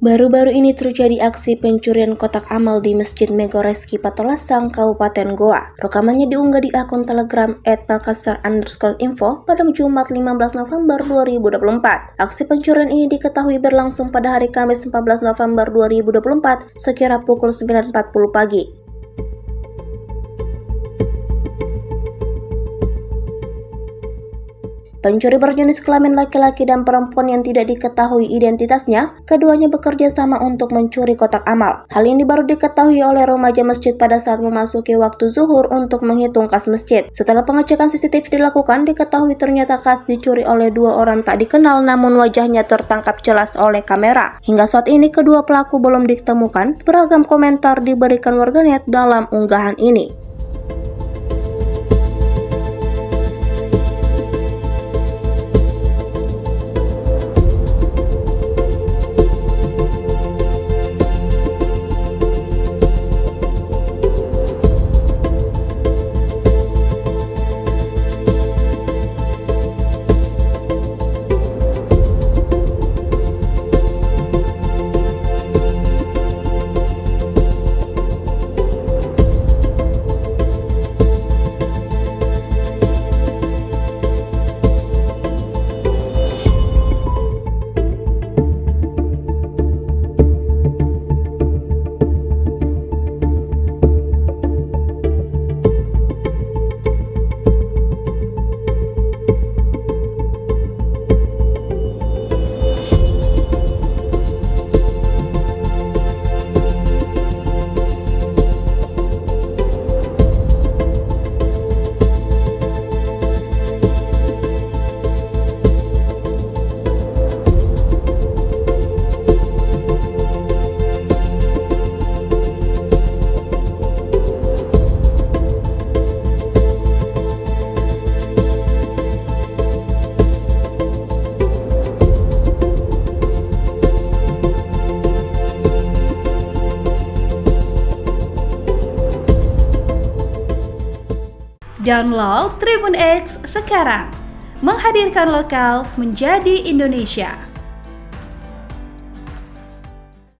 Baru-baru ini terjadi aksi pencurian kotak amal di Masjid Megoreski Patolasang, Kabupaten Goa. Rekamannya diunggah di akun Telegram @makassar_info pada Jumat 15 November 2024. Aksi pencurian ini diketahui berlangsung pada hari Kamis 14 November 2024 sekira pukul 9.40 pagi. Pencuri berjenis kelamin laki-laki dan perempuan yang tidak diketahui identitasnya, keduanya bekerja sama untuk mencuri kotak amal. Hal ini baru diketahui oleh remaja masjid pada saat memasuki waktu zuhur untuk menghitung kas masjid. Setelah pengecekan CCTV dilakukan, diketahui ternyata kas dicuri oleh dua orang tak dikenal namun wajahnya tertangkap jelas oleh kamera. Hingga saat ini kedua pelaku belum ditemukan. Beragam komentar diberikan warganet dalam unggahan ini. Download Tribun X sekarang, menghadirkan lokal menjadi Indonesia.